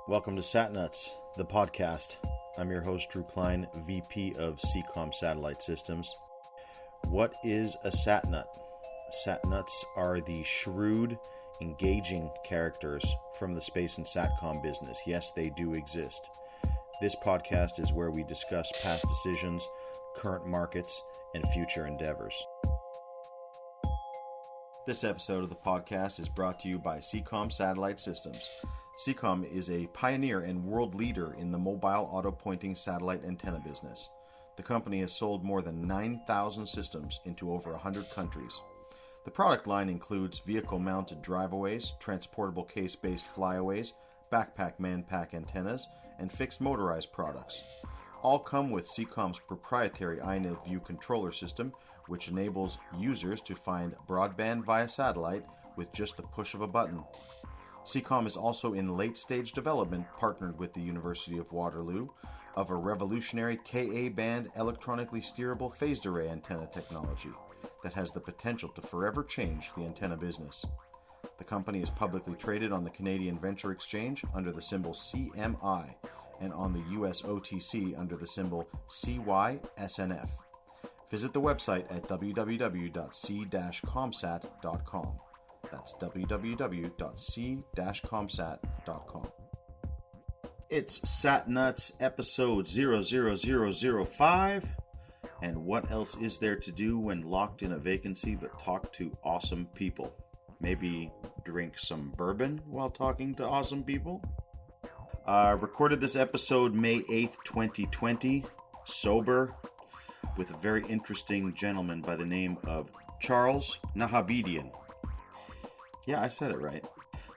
Welcome to SatNuts, the podcast. I'm your host, Drew Klein, VP of CCOM Satellite Systems. What is a SatNut? SatNuts are the shrewd, engaging characters from the space and SATCOM business. Yes, they do exist. This podcast is where we discuss past decisions, current markets, and future endeavors. This episode of the podcast is brought to you by CCOM Satellite Systems. CCOM is a pioneer and world leader in the mobile auto-pointing satellite antenna business. The company has sold more than 9,000 systems into over 100 countries. The product line includes vehicle-mounted driveaways, transportable case-based flyaways, backpack man-pack antennas, and fixed motorized products. All come with CCOM's proprietary iNav View controller system, which enables users to find broadband via satellite with just the push of a button. CCOM is also in late-stage development, partnered with the University of Waterloo, of a revolutionary Ka-band electronically steerable phased array antenna technology that has the potential to forever change the antenna business. The company is publicly traded on the Canadian Venture Exchange under the symbol CMI and on the US OTC under the symbol CYSNF. Visit the website at www.c-comsat.com. That's www.c-comsat.com. It's SatNuts episode 00005. And what else is there to do when locked in a vacancy but talk to awesome people? Maybe drink some bourbon while talking to awesome people? Recorded this episode May 8th, 2020, sober, with a very interesting gentleman by the name of Charles Nahabedian. Yeah, I said it right.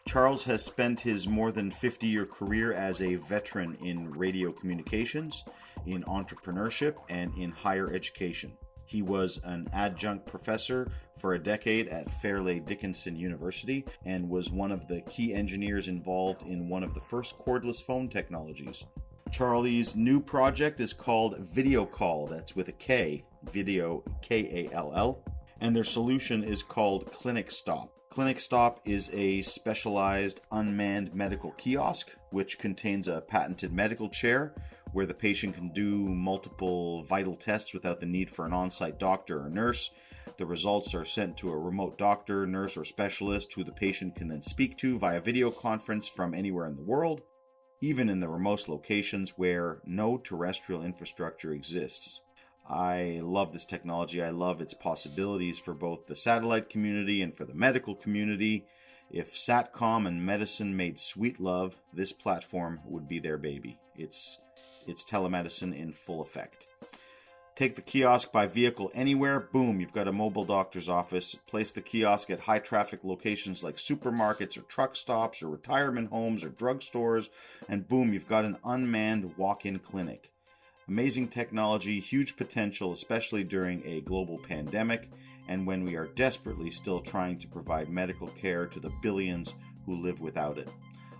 Charles has spent his more than 50-year career as a veteran in radio communications, in entrepreneurship, and in higher education. He was an adjunct professor for a decade at Fairleigh Dickinson University and was one of the key engineers involved in one of the first cordless phone technologies. Charlie's new project is called VideoKall, that's with a K, video K-A-L-L, and their solution is called CLINICSTOP. CLINICSTOP is a specialized unmanned medical kiosk which contains a patented medical chair where the patient can do multiple vital tests without the need for an on-site doctor or nurse. The results are sent to a remote doctor, nurse, or specialist who the patient can then speak to via video conference from anywhere in the world, even in the remote locations where no terrestrial infrastructure exists. I love this technology. I love its possibilities for both the satellite community and for the medical community. If SATCOM and medicine made sweet love, this platform would be their baby. It's telemedicine in full effect. Take the kiosk by vehicle anywhere, boom, you've got a mobile doctor's office. Place the kiosk at high traffic locations like supermarkets or truck stops or retirement homes or drugstores, and boom, you've got an unmanned walk-in clinic. Amazing technology, huge potential, especially during a global pandemic and when we are desperately still trying to provide medical care to the billions who live without it.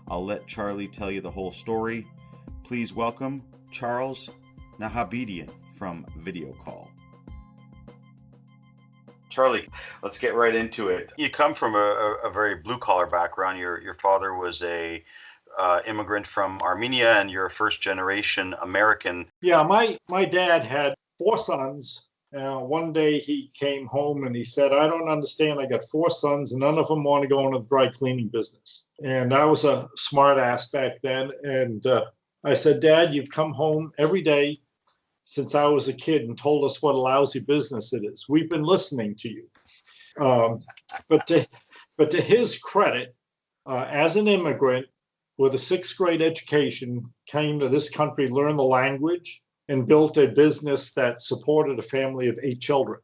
I'll let Charlie tell you the whole story. Please welcome Charles Nahabedian from VideoKall. Charlie, let's get right into it. You come from a very blue-collar background. Your father was a immigrant from Armenia, and you're a first-generation American. Yeah, my dad had 4 sons. One day he came home and he said, I don't understand. I got 4 sons and none of them want to go into the dry cleaning business. And I was a smart ass back then. And I said, Dad, you've come home every day since I was a kid and told us what a lousy business it is. We've been listening to you. But to his credit, as an immigrant, with a 6th grade education, came to this country, learned the language, and built a business that supported a family of 8 children.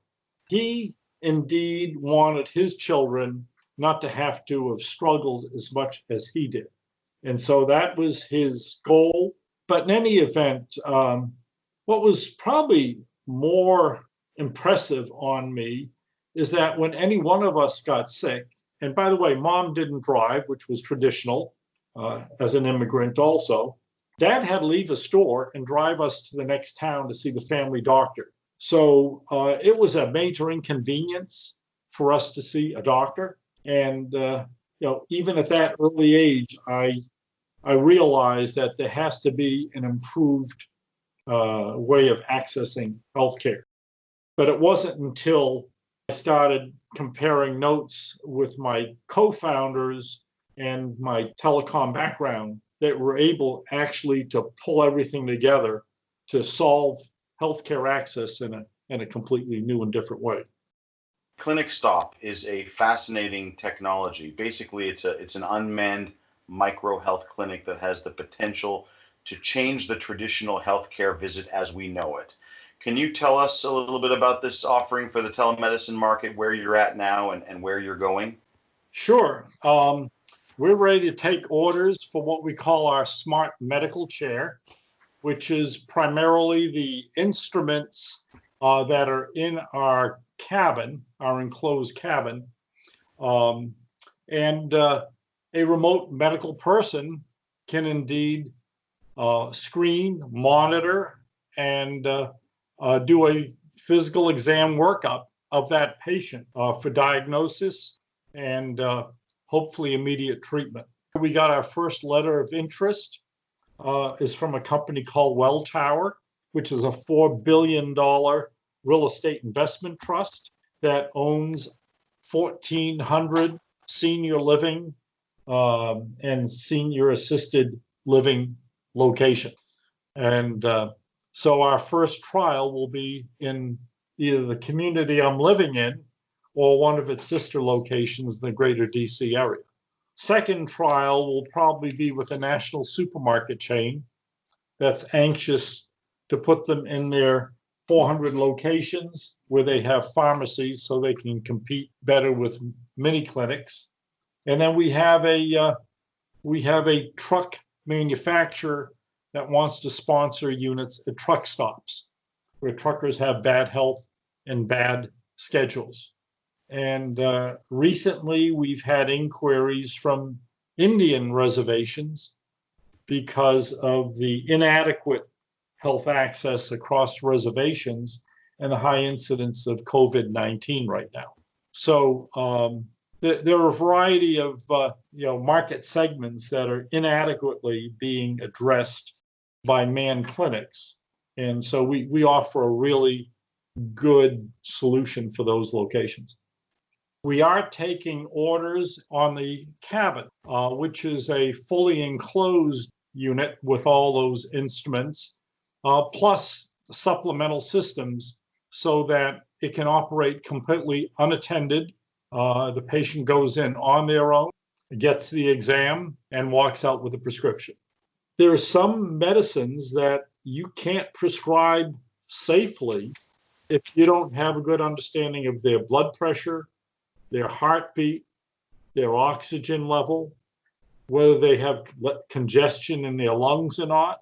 He indeed wanted his children not to have to have struggled as much as he did. And so that was his goal. But in any event, what was probably more impressive on me is that when any one of us got sick, and by the way, Mom didn't drive, which was traditional, as an immigrant also. Dad had to leave a store and drive us to the next town to see the family doctor. So it was a major inconvenience for us to see a doctor. And even at that early age, I I realized that there has to be an improved way of accessing healthcare. But it wasn't until I started comparing notes with my co-founders and my telecom background that we're able actually to pull everything together to solve healthcare access in a completely new and different way. CLINICSTOP is a fascinating technology. Basically, it's an unmanned micro health clinic that has the potential to change the traditional healthcare visit as we know it. Can you tell us a little bit about this offering for the telemedicine market, where you're at now and where you're going? Sure. We're ready to take orders for what we call our smart medical chair, which is primarily the instruments that are in our cabin, our enclosed cabin. And a remote medical person can indeed screen, monitor, and do a physical exam workup of that patient for diagnosis and hopefully immediate treatment. We got our first letter of interest is from a company called Welltower, which is a $4 billion real estate investment trust that owns 1,400 senior living and senior assisted living locations. And so our first trial will be in either the community I'm living in or one of its sister locations in the greater DC area. Second trial will probably be with a national supermarket chain that's anxious to put them in their 400 locations where they have pharmacies so they can compete better with mini clinics. And then we have a truck manufacturer that wants to sponsor units at truck stops where truckers have bad health and bad schedules. And recently we've had inquiries from Indian reservations because of the inadequate health access across reservations and the high incidence of COVID-19 right now. So there are a variety of market segments that are inadequately being addressed by manned clinics. And so we offer a really good solution for those locations. We are taking orders on the cabin, which is a fully enclosed unit with all those instruments, plus supplemental systems so that it can operate completely unattended. The patient goes in on their own, gets the exam, and walks out with a prescription. There are some medicines that you can't prescribe safely if you don't have a good understanding of their blood pressure, their heartbeat, their oxygen level, whether they have congestion in their lungs or not.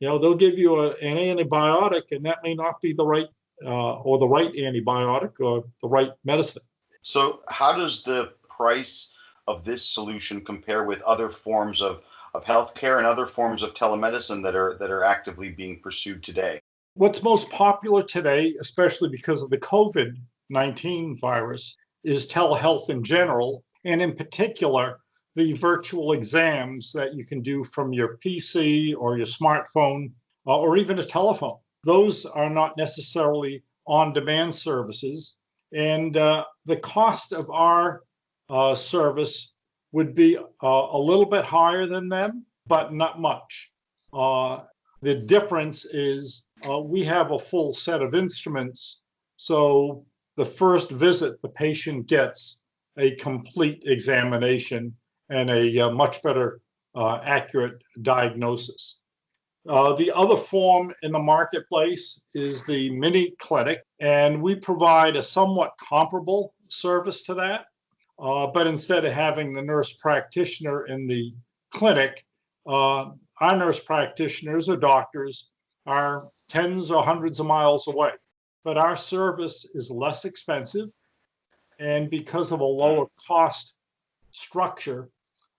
They'll give you an antibiotic, and that may not be the right antibiotic or the right medicine. So how does the price of this solution compare with other forms of healthcare and other forms of telemedicine that are actively being pursued today? What's most popular today, especially because of the COVID-19 virus, is telehealth in general, and in particular, the virtual exams that you can do from your PC or your smartphone or even a telephone. Those are not necessarily on-demand services, and the cost of our service would be a little bit higher than them, but not much. The difference is we have a full set of instruments, so the first visit, the patient gets a complete examination and a much better accurate diagnosis. The other form in the marketplace is the mini clinic, and we provide a somewhat comparable service to that. But instead of having the nurse practitioner in the clinic, our nurse practitioners or doctors are tens or hundreds of miles away. But our service is less expensive, and because of a lower cost structure,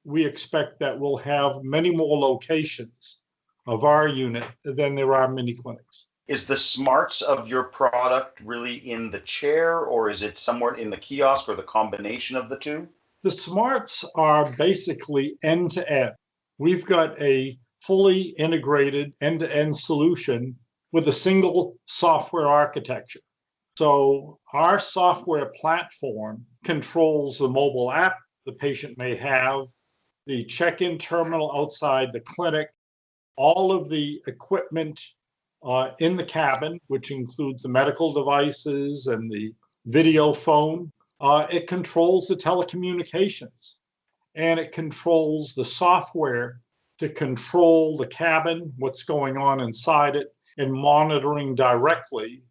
we expect that we'll have many more locations of our unit than there are mini clinics. Is the smarts of your product really in the chair, or is it somewhere in the kiosk, or the combination of the two? The smarts are basically end to end. we've got a fully integrated end-to-end solution with a single software architecture. So our software platform controls the mobile app the patient may have, the check-in terminal outside the clinic, all of the equipment in the cabin, which includes the medical devices and the video phone. It controls the telecommunications, and it controls the software to control the cabin, what's going on inside it, and monitoring directly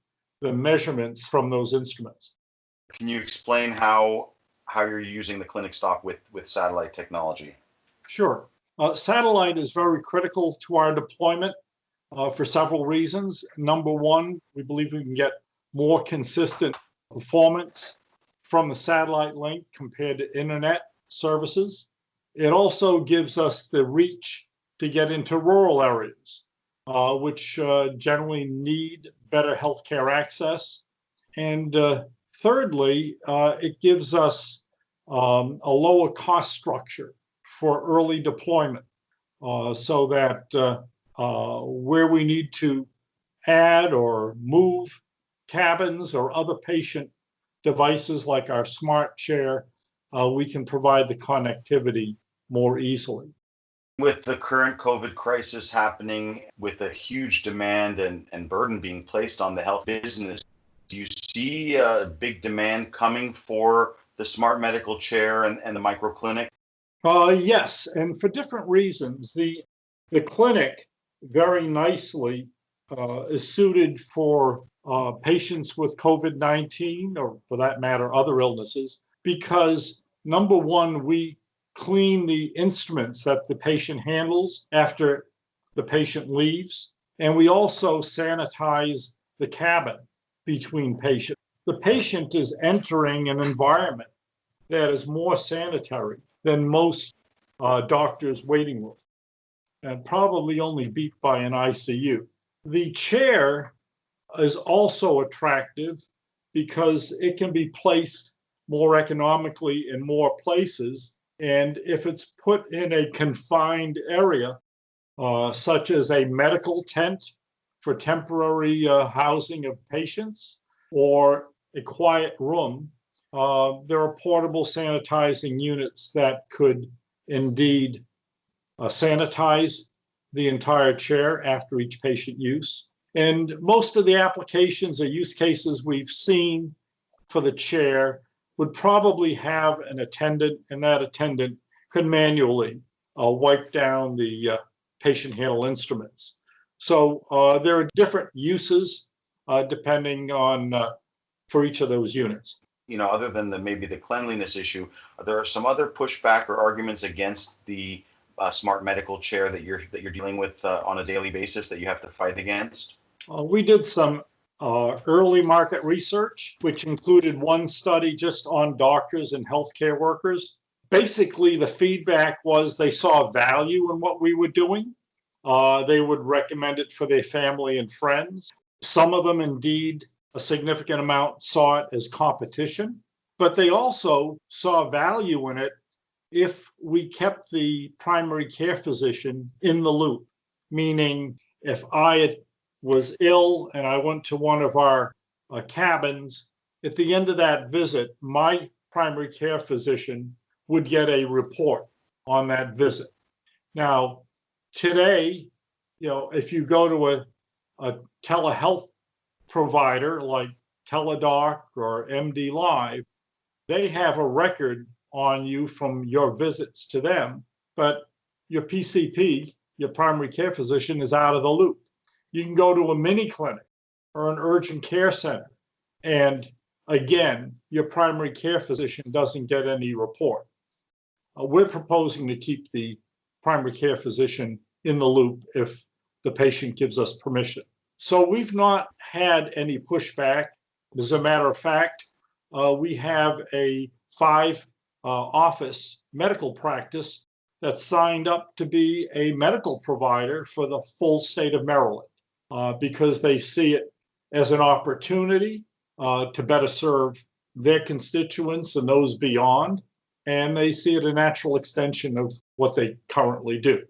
the measurements from those instruments. Can you explain how you're using the CLINICSTOP with satellite technology? Sure. Satellite is very critical to our deployment for several reasons. Number one, we believe we can get more consistent performance from the satellite link compared to internet services. It also gives us the reach to get into rural areas, which generally need better healthcare access. And thirdly, it gives us a lower cost structure for early deployment, so that where we need to add or move cabins or other patient devices like our smart chair, we can provide the connectivity more easily. With the current COVID crisis happening, with a huge demand and burden being placed on the health business, do you see a big demand coming for the smart medical chair and the microclinic? Yes, and for different reasons. The clinic very nicely is suited for patients with COVID-19, or for that matter, other illnesses, because number one, we clean the instruments that the patient handles after the patient leaves, and we also sanitize the cabin between patients. The patient is entering an environment that is more sanitary than most doctors' waiting rooms, and probably only beat by an ICU. The chair is also attractive because it can be placed more economically in more places. And if it's put in a confined area, such as a medical tent for temporary housing of patients, or a quiet room, there are portable sanitizing units that could indeed sanitize the entire chair after each patient use. And most of the applications or use cases we've seen for the chair would probably have an attendant, and that attendant could manually wipe down the patient handle instruments. So there are different uses depending on for each of those units. You know, other than maybe the cleanliness issue, there are some other pushback or arguments against the smart medical chair that you're dealing with on a daily basis that you have to fight against? We did some early market research, which included one study just on doctors and healthcare workers. Basically, the feedback was they saw value in what we were doing. They would recommend it for their family and friends. Some of them, indeed, a significant amount saw it as competition, but they also saw value in it if we kept the primary care physician in the loop, meaning if I was ill and I went to one of our cabins, at the end of that visit, my primary care physician would get a report on that visit. Now, today, if you go to a telehealth provider like Teladoc or MD Live, they have a record on you from your visits to them, but your PCP, your primary care physician, is out of the loop. You can go to a mini clinic or an urgent care center, and again, your primary care physician doesn't get any report. We're proposing to keep the primary care physician in the loop if the patient gives us permission. So we've not had any pushback. As a matter of fact, we have a 5-office medical practice that's signed up to be a medical provider for the full state of Maryland because they see it as an opportunity to better serve their constituents and those beyond, and they see it a natural extension of what they currently do.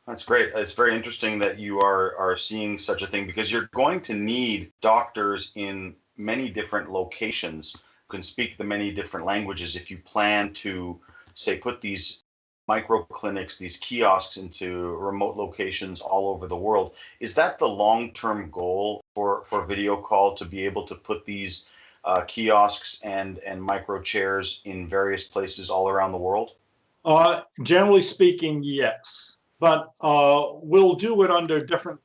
That's great. It's very interesting that you are seeing such a thing, because you're going to need doctors in many different locations who can speak the many different languages if you plan to, say, put these micro clinics, these kiosks into remote locations all over the world. Is that the long-term goal for VideoKall, to be able to put these kiosks and micro chairs in various places all around the world? Generally speaking, yes, but we'll do it under different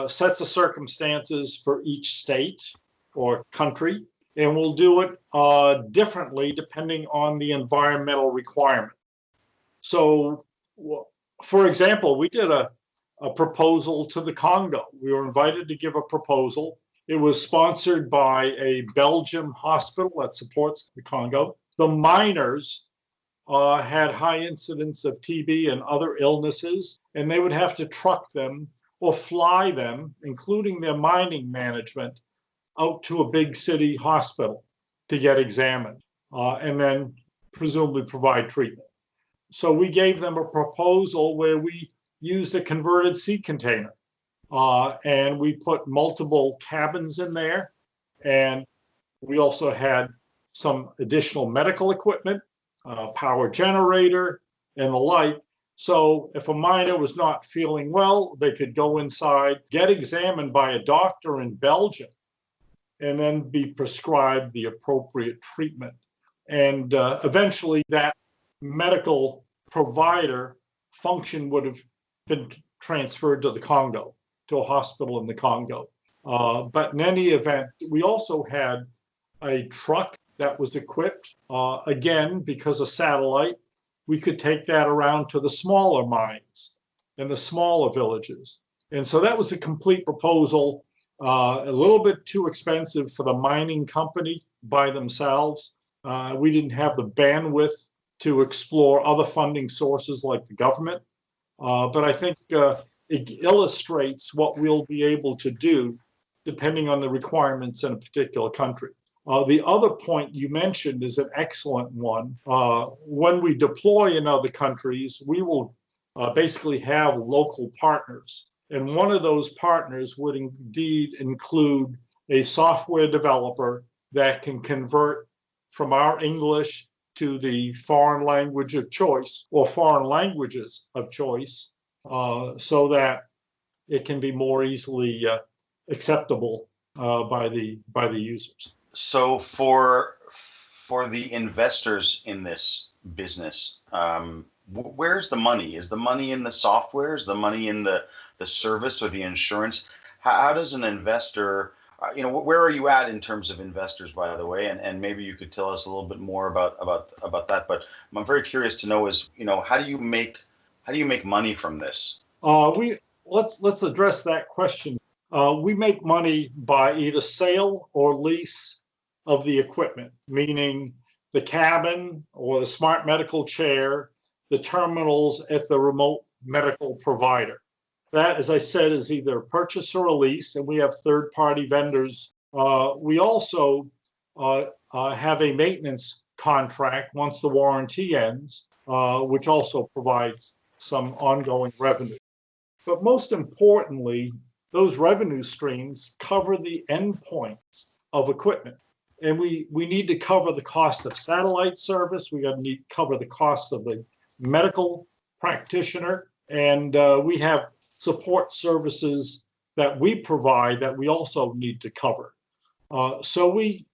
sets of circumstances for each state or country, and we'll do it differently depending on the environmental requirement. So, for example, we did a proposal to the Congo. We were invited to give a proposal. It was sponsored by a Belgian hospital that supports the Congo. The miners had high incidence of TB and other illnesses, and they would have to truck them or fly them, including their mining management, out to a big city hospital to get examined and then presumably provide treatment. So we gave them a proposal where we used a converted sea container and we put multiple cabins in there, and we also had some additional medical equipment, power generator, and the like. So if a miner was not feeling well, they could go inside, get examined by a doctor in Belgium, and then be prescribed the appropriate treatment. And eventually that medical provider function would have been transferred to the Congo, to a hospital in the Congo. But in any event, we also had a truck that was equipped, again, because of satellite, we could take that around to the smaller mines and the smaller villages. And so that was a complete proposal, a little bit too expensive for the mining company by themselves. We didn't have the bandwidth to explore other funding sources like the government. But I think it illustrates what we'll be able to do depending on the requirements in a particular country. The other point you mentioned is an excellent one. When we deploy in other countries, we will basically have local partners. And one of those partners would indeed include a software developer that can convert from our English to the foreign language of choice or foreign languages of choice, so that it can be more easily acceptable by the users. So for the investors in this business, where's the money? Is the money in the software? Is the money in the service or the insurance? How does an investor, where are you at in terms of investors, by the way? And maybe you could tell us a little bit more about that. But I'm very curious to know is, how do you make money from this? Let's address that question. We make money by either sale or lease of the equipment, meaning the cabin or the smart medical chair, the terminals at the remote medical provider. That, as I said, is either a purchase or a lease, and we have third-party vendors. We also have a maintenance contract once the warranty ends, which also provides some ongoing revenue. But most importantly, those revenue streams cover the endpoints of equipment. And we need to cover the cost of satellite service. We got to need to cover the cost of the medical practitioner. And we have support services that we provide that we also need to cover. So we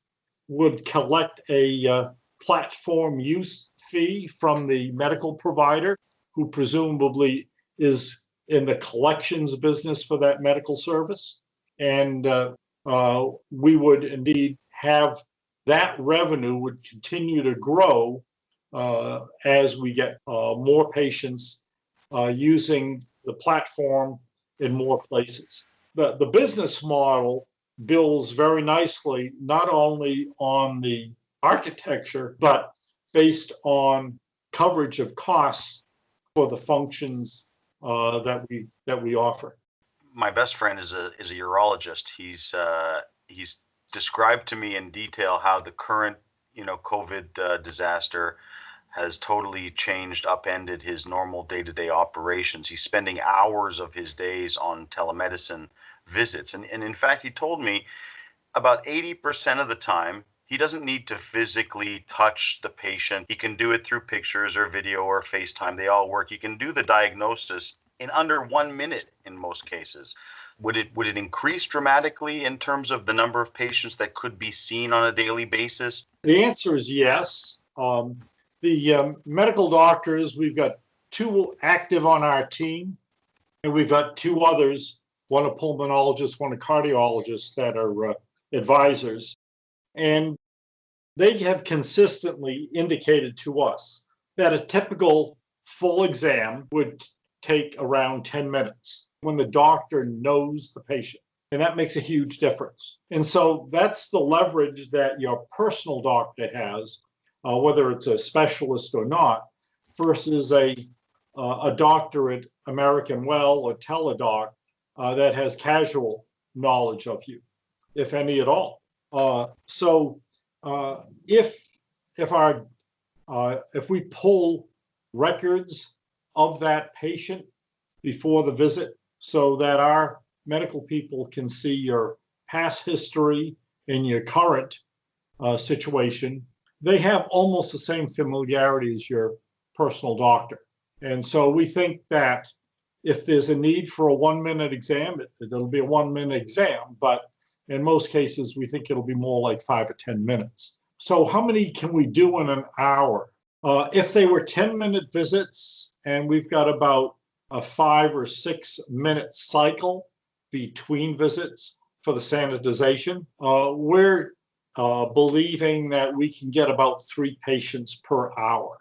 would collect a platform use fee from the medical provider, who presumably is in the collections business for that medical service. And we would indeed have that revenue would continue to grow as we get more patients using the platform in more places. The business model builds very nicely, not only on the architecture, but based on coverage of costs for the functions that we offer. My best friend is a urologist. He's described to me in detail how the current COVID disaster has totally changed, upended his normal day-to-day operations. He's spending hours of his days on telemedicine visits. And in fact, he told me about 80% of the time, he doesn't need to physically touch the patient. He can do it through pictures or video or FaceTime. They all work. He can do the diagnosis in under 1 minute in most cases. Would it increase dramatically in terms of the number of patients that could be seen on a daily basis? The answer is yes. The medical doctors, we've got 2 active on our team, and we've got 2 others, one a pulmonologist, one a cardiologist, that are advisors. And they have consistently indicated to us that a typical full exam would take around 10 minutes when the doctor knows the patient. And that makes a huge difference. And so that's the leverage that your personal doctor has, whether it's a specialist or not, versus a doctor at American Well or Teladoc that has casual knowledge of you, if any at all. So if we pull records of that patient before the visit, so that our medical people can see your past history and your current situation, they have almost the same familiarity as your personal doctor. And so we think that if there's a need for a 1-minute exam, it'll be a 1-minute exam, but in most cases, we think it'll be more like 5 or 10 minutes. So how many can we do in an hour? If they were 10-minute visits and we've got about a 5 or 6 minute cycle between visits for the sanitization, we're believing that we can get about 3 patients per hour.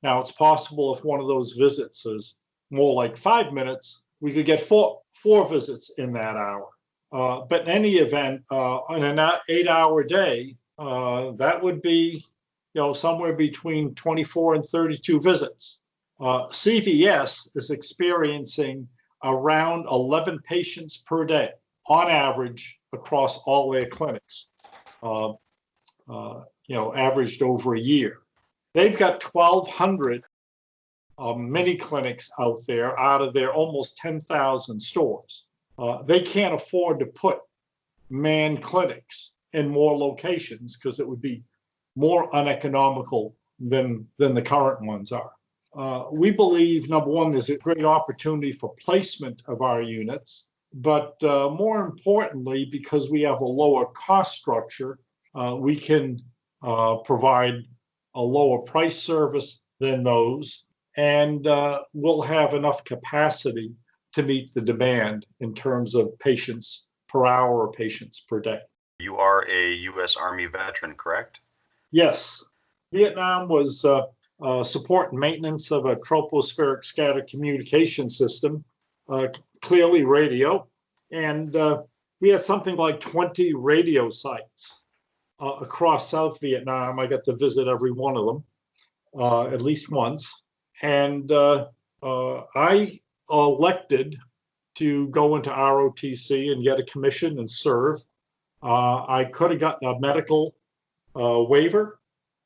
Now, it's possible if one of those visits is more like 5 minutes, we could get four visits in that hour. But in any event, on an 8-hour day, that would be, somewhere between 24 and 32 visits. CVS is experiencing around 11 patients per day on average across all their clinics, averaged over a year. They've got 1,200 mini clinics out there out of their almost 10,000 stores. They can't afford to put manned clinics in more locations because it would be more uneconomical than the current ones are. We believe, number one, there's a great opportunity for placement of our units, but more importantly, because we have a lower cost structure, we can provide a lower price service than those, and we'll have enough capacity to meet the demand in terms of patients per hour or patients per day. You are a U.S. Army veteran, correct? Yes. Vietnam was support and maintenance of a tropospheric scatter communication system, clearly radio, and we had something like 20 radio sites across South Vietnam. I got to visit every one of them at least once, and I elected to go into ROTC and get a commission and serve. I could have gotten a medical waiver,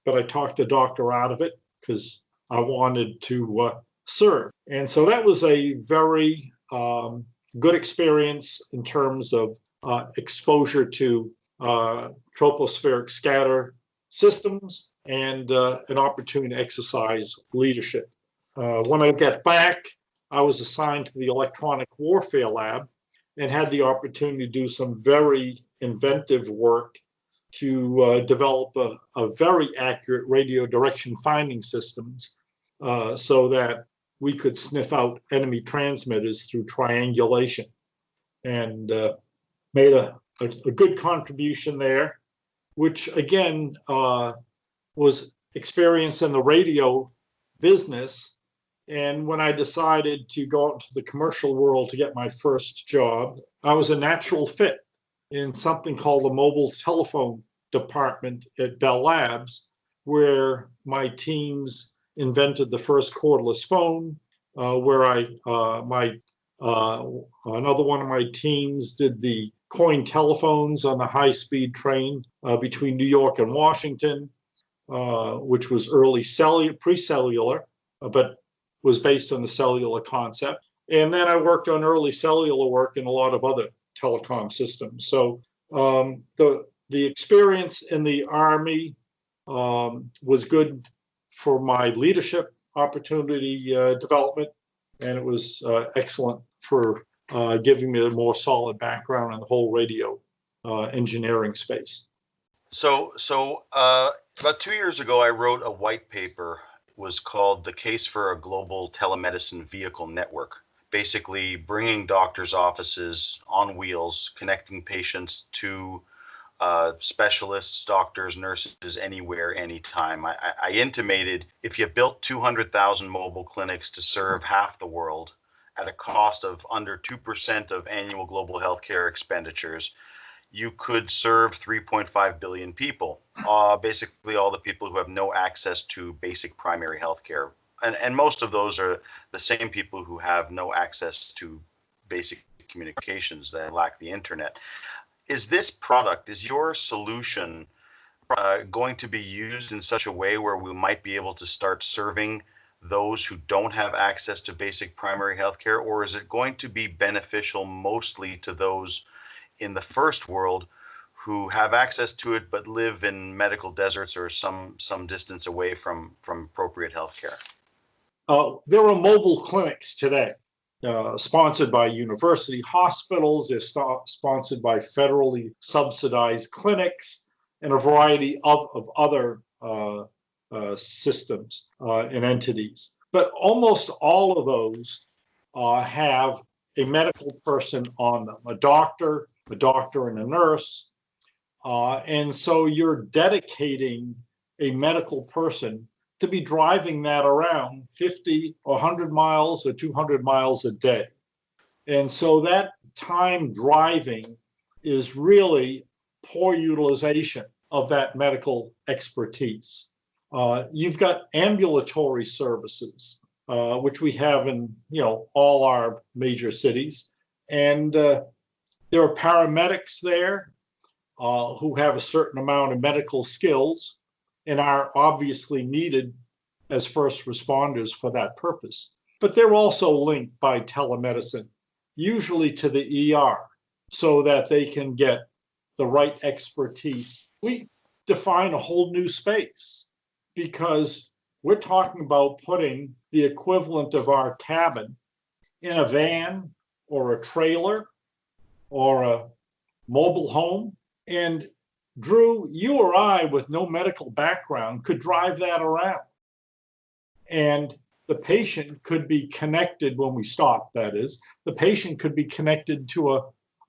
but I talked the doctor out of it because I wanted to serve. And so that was a very good experience in terms of exposure to tropospheric scatter systems and an opportunity to exercise leadership. When I got back, I was assigned to the electronic warfare lab and had the opportunity to do some very inventive work to develop a very accurate radio direction finding systems so that we could sniff out enemy transmitters through triangulation, and made a good contribution there, which again was experience in the radio business. And when I decided to go out to the commercial world to get my first job, I was a natural fit in something called the mobile telephone department at Bell Labs, where my teams invented the first cordless phone, where another one of my teams did the coin telephones on the high-speed train between New York and Washington. which was early pre-cellular, but was based on the cellular concept. And then I worked on early cellular work in a lot of other telecom systems. So the experience in the Army was good for my leadership opportunity development, and it was excellent for giving me a more solid background in the whole radio engineering space. So about 2 years ago, I wrote a white paper. It was called "The Case for a Global Telemedicine Vehicle Network," basically bringing doctors' offices on wheels, connecting patients to specialists, doctors, nurses, anywhere, anytime. I intimated if you built 200,000 mobile clinics to serve half the world at a cost of under 2% of annual global healthcare expenditures, you could serve 3.5 billion people, basically all the people who have no access to basic primary healthcare. And most of those are the same people who have no access to basic communications, that lack the internet. Is this product, is your solution going to be used in such a way where we might be able to start serving those who don't have access to basic primary healthcare, or is it going to be beneficial mostly to those in the first world who have access to it but live in medical deserts or some distance away from appropriate healthcare? There are mobile clinics today, sponsored by university hospitals. They're sponsored by federally subsidized clinics and a variety of other systems and entities. But almost all of those have a medical person on them, a doctor and a nurse. And so you're dedicating a medical person to be driving that around 50 or 100 miles or 200 miles a day. And so that time driving is really poor utilization of that medical expertise. You've got ambulatory services, which we have in all our major cities. And there are paramedics there who have a certain amount of medical skills and are obviously needed as first responders for that purpose. But they're also linked by telemedicine, usually to the ER, so that they can get the right expertise. We define a whole new space because we're talking about putting the equivalent of our cabin in a van or a trailer or a mobile home. And Drew, you or I with no medical background could drive that around. And the patient could be connected when we stop, that is. The patient could be connected to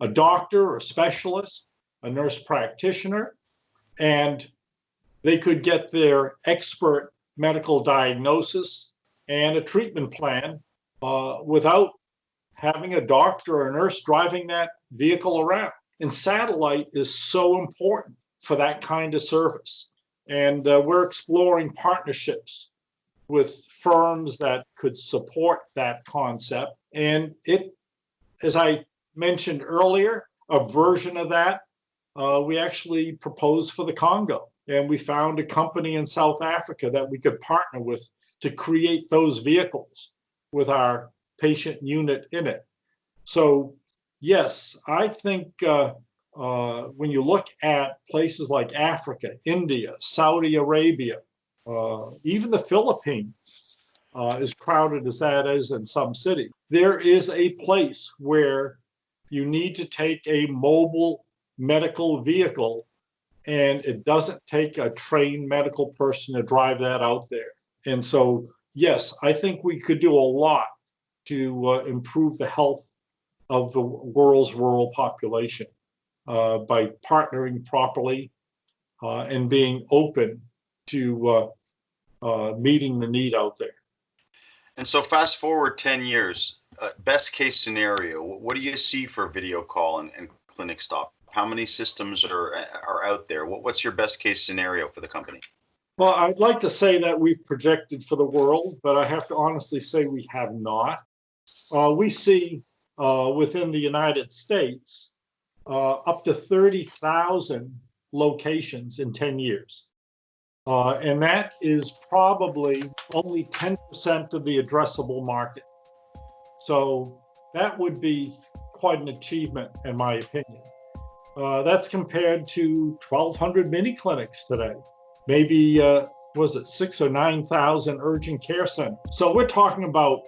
a doctor, a specialist, a nurse practitioner, and they could get their expert medical diagnosis and a treatment plan without having a doctor or a nurse driving that vehicle around. And satellite is so important for that kind of service. And we're exploring partnerships with firms that could support that concept. And it, as I mentioned earlier, a version of that we actually proposed for the Congo. And we found a company in South Africa that we could partner with to create those vehicles with our patient unit in it. So yes, I think when you look at places like Africa, India, Saudi Arabia, even the Philippines, as crowded as that is in some cities, there is a place where you need to take a mobile medical vehicle, and it doesn't take a trained medical person to drive that out there. And so, yes, I think we could do a lot to improve the health of the world's rural population by partnering properly and being open to meeting the need out there. And so fast forward 10 years, best case scenario, what do you see for VideoKall and CLINICSTOP? How many systems are out there? What's your best case scenario for the company? Well, I'd like to say that we've projected for the world, but I have to honestly say we have not. We see within the United States up to 30,000 locations in 10 years. And that is probably only 10% of the addressable market. So that would be quite an achievement, in my opinion. That's compared to 1,200 mini clinics today. Maybe, was it 6,000 or 9,000 urgent care centers? So we're talking about,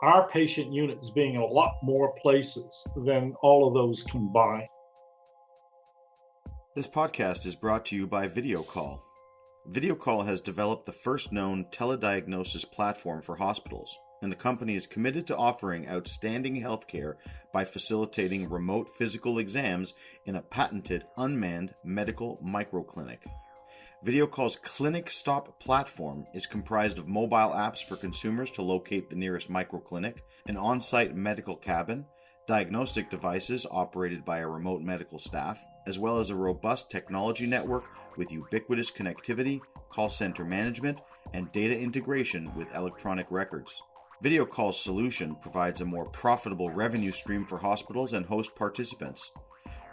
our patient units being in a lot more places than all of those combined. This podcast is brought to you by VideoKall. VideoKall has developed the first known telediagnosis platform for hospitals, and the company is committed to offering outstanding healthcare by facilitating remote physical exams in a patented unmanned medical microclinic. VideoKall's CLINICSTOP platform is comprised of mobile apps for consumers to locate the nearest microclinic, an on-site medical cabin, diagnostic devices operated by a remote medical staff, as well as a robust technology network with ubiquitous connectivity, call center management, and data integration with electronic records. VideoKall's solution provides a more profitable revenue stream for hospitals and host participants.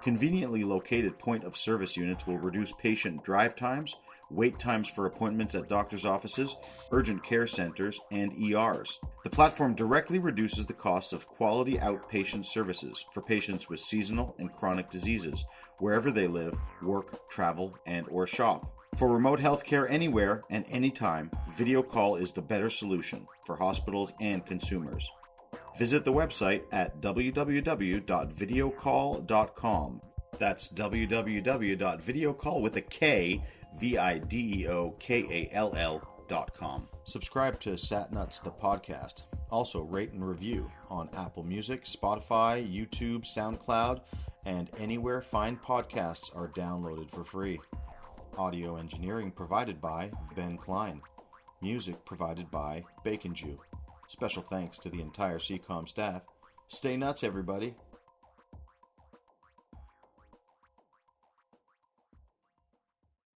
Conveniently located point-of-service units will reduce patient drive times, wait times for appointments at doctor's offices, urgent care centers, and ERs. The platform directly reduces the cost of quality outpatient services for patients with seasonal and chronic diseases, wherever they live, work, travel, and/or shop. For remote healthcare anywhere and anytime, VideoKall is the better solution for hospitals and consumers. Visit the website at www.videokall.com. That's www.videokall.com. Subscribe to SatNuts the podcast. Also rate and review on Apple Music, Spotify, YouTube, SoundCloud, and anywhere fine podcasts are downloaded for free. Audio engineering provided by Ben Klein. Music provided by Bacon Jew. Special thanks to the entire CCOM staff. Stay nuts, everybody.